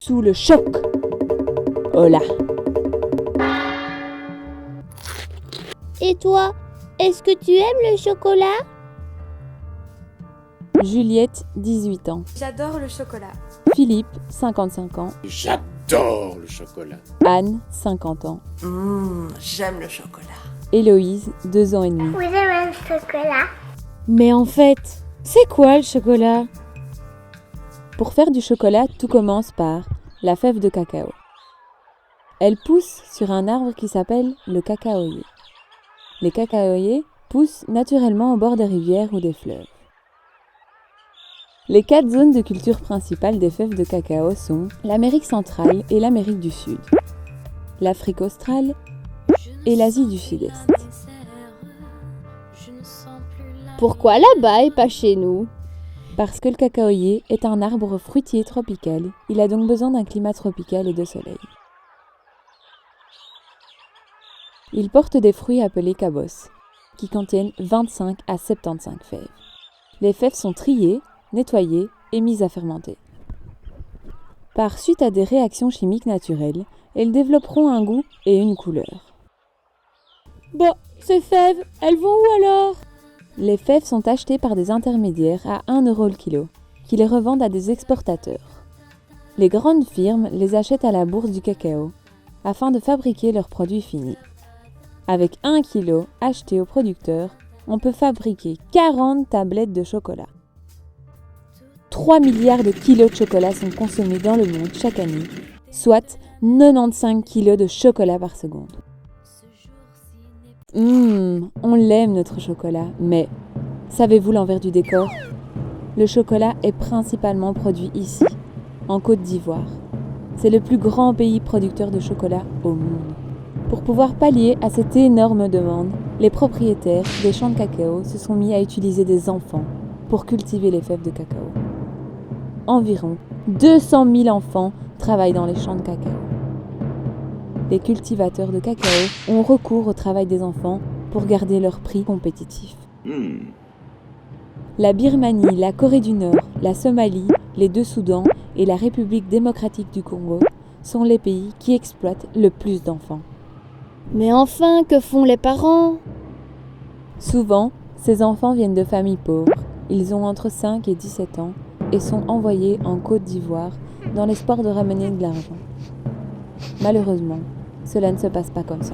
sous le choc. Hola. Et toi, est-ce que tu aimes le chocolat? Juliette, 18 ans. J'adore le chocolat. Philippe, 55 ans. J'adore le chocolat. Anne, 50 ans. J'aime le chocolat. Héloïse, 2 ans et demi. Vous aimez le chocolat? Mais en fait, c'est quoi le chocolat? Pour faire du chocolat, tout commence par la fève de cacao. Elle pousse sur un arbre qui s'appelle le cacaoyer. Les cacaoyers poussent naturellement au bord des rivières ou des fleuves. Les 4 zones de culture principales des fèves de cacao sont l'Amérique centrale et l'Amérique du Sud, l'Afrique australe et l'Asie du Sud-Est. Pourquoi là-bas et pas chez nous? Parce que le cacaoyer est un arbre fruitier tropical, il a donc besoin d'un climat tropical et de soleil. Il porte des fruits appelés cabosses, qui contiennent 25 à 75 fèves. Les fèves sont triées, nettoyées et mises à fermenter. Par suite à des réactions chimiques naturelles, elles développeront un goût et une couleur. Bon, ces fèves, elles vont où alors? Les fèves sont achetées par des intermédiaires à 1 € le kilo, qui les revendent à des exportateurs. Les grandes firmes les achètent à la bourse du cacao, afin de fabriquer leurs produits finis. Avec 1 kilo acheté au producteur, on peut fabriquer 40 tablettes de chocolat. 3 milliards de kilos de chocolat sont consommés dans le monde chaque année, soit 95 kilos de chocolat par seconde. On l'aime notre chocolat, mais savez-vous l'envers du décor? Le chocolat est principalement produit ici, en Côte d'Ivoire. C'est le plus grand pays producteur de chocolat au monde. Pour pouvoir pallier à cette énorme demande, les propriétaires des champs de cacao se sont mis à utiliser des enfants pour cultiver les fèves de cacao. Environ 200 000 enfants travaillent dans les champs de cacao. Les cultivateurs de cacao ont recours au travail des enfants pour garder leur prix compétitif. La Birmanie, la Corée du Nord, la Somalie, les 2 Soudans et la République démocratique du Congo sont les pays qui exploitent le plus d'enfants. Mais enfin, que font les parents? Souvent, ces enfants viennent de familles pauvres. Ils ont entre 5 et 17 ans et sont envoyés en Côte d'Ivoire dans l'espoir de ramener de l'argent. Malheureusement, cela ne se passe pas comme ça.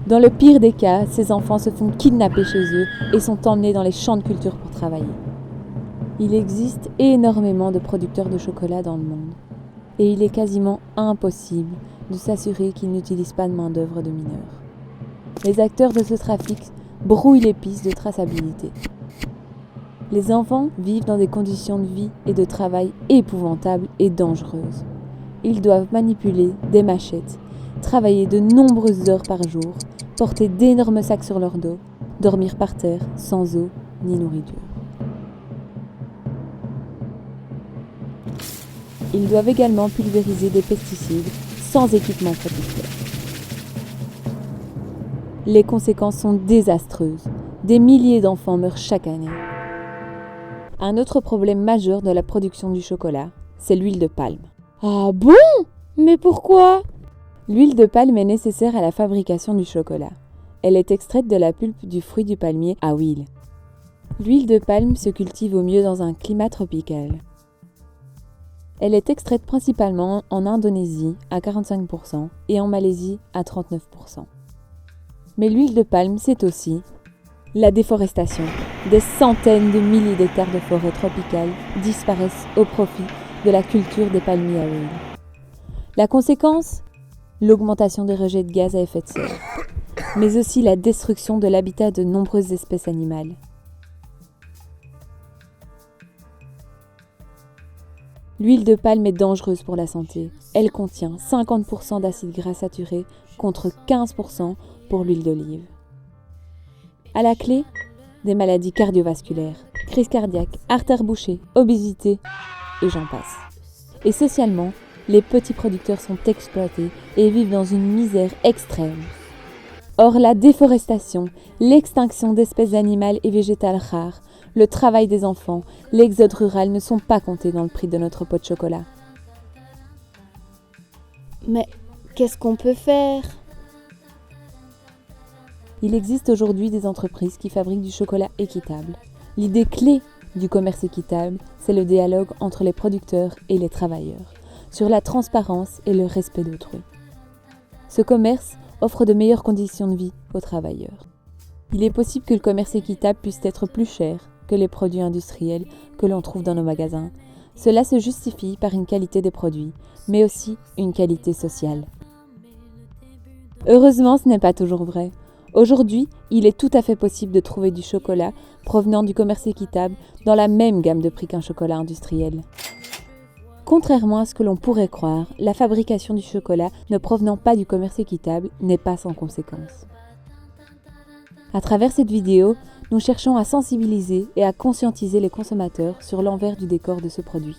Dans le pire des cas, ces enfants se font kidnapper chez eux et sont emmenés dans les champs de culture pour travailler. Il existe énormément de producteurs de chocolat dans le monde et il est quasiment impossible de s'assurer qu'ils n'utilisent pas de main-d'œuvre de mineurs. Les acteurs de ce trafic brouillent les pistes de traçabilité. Les enfants vivent dans des conditions de vie et de travail épouvantables et dangereuses. Ils doivent manipuler des machettes, travailler de nombreuses heures par jour, porter d'énormes sacs sur leur dos, dormir par terre sans eau ni nourriture. Ils doivent également pulvériser des pesticides sans équipement protecteur. Les conséquences sont désastreuses. Des milliers d'enfants meurent chaque année. Un autre problème majeur de la production du chocolat, c'est l'huile de palme. Ah bon? Mais pourquoi? L'huile de palme est nécessaire à la fabrication du chocolat. Elle est extraite de la pulpe du fruit du palmier à huile. L'huile de palme se cultive au mieux dans un climat tropical. Elle est extraite principalement en Indonésie à 45% et en Malaisie à 39%. Mais l'huile de palme, c'est aussi la déforestation. Des centaines de milliers d'hectares de forêts tropicales disparaissent au profit de la culture des palmiers à huile. La conséquence? L'augmentation des rejets de gaz à effet de serre, mais aussi la destruction de l'habitat de nombreuses espèces animales. L'huile de palme est dangereuse pour la santé. Elle contient 50% d'acides gras saturés contre 15% pour l'huile d'olive. À la clé, des maladies cardiovasculaires, crise cardiaque, artères bouchées, obésité et j'en passe. Et socialement, les petits producteurs sont exploités et vivent dans une misère extrême. Or, la déforestation, l'extinction d'espèces animales et végétales rares, le travail des enfants, l'exode rural ne sont pas comptés dans le prix de notre pot de chocolat. Mais qu'est-ce qu'on peut faire? Il existe aujourd'hui des entreprises qui fabriquent du chocolat équitable. L'idée clé du commerce équitable, c'est le dialogue entre les producteurs et les travailleurs, sur la transparence et le respect d'autrui. Ce commerce offre de meilleures conditions de vie aux travailleurs. Il est possible que le commerce équitable puisse être plus cher que les produits industriels que l'on trouve dans nos magasins. Cela se justifie par une qualité des produits, mais aussi une qualité sociale. Heureusement, ce n'est pas toujours vrai. Aujourd'hui, il est tout à fait possible de trouver du chocolat provenant du commerce équitable dans la même gamme de prix qu'un chocolat industriel. Contrairement à ce que l'on pourrait croire, la fabrication du chocolat ne provenant pas du commerce équitable n'est pas sans conséquences. À travers cette vidéo, nous cherchons à sensibiliser et à conscientiser les consommateurs sur l'envers du décor de ce produit.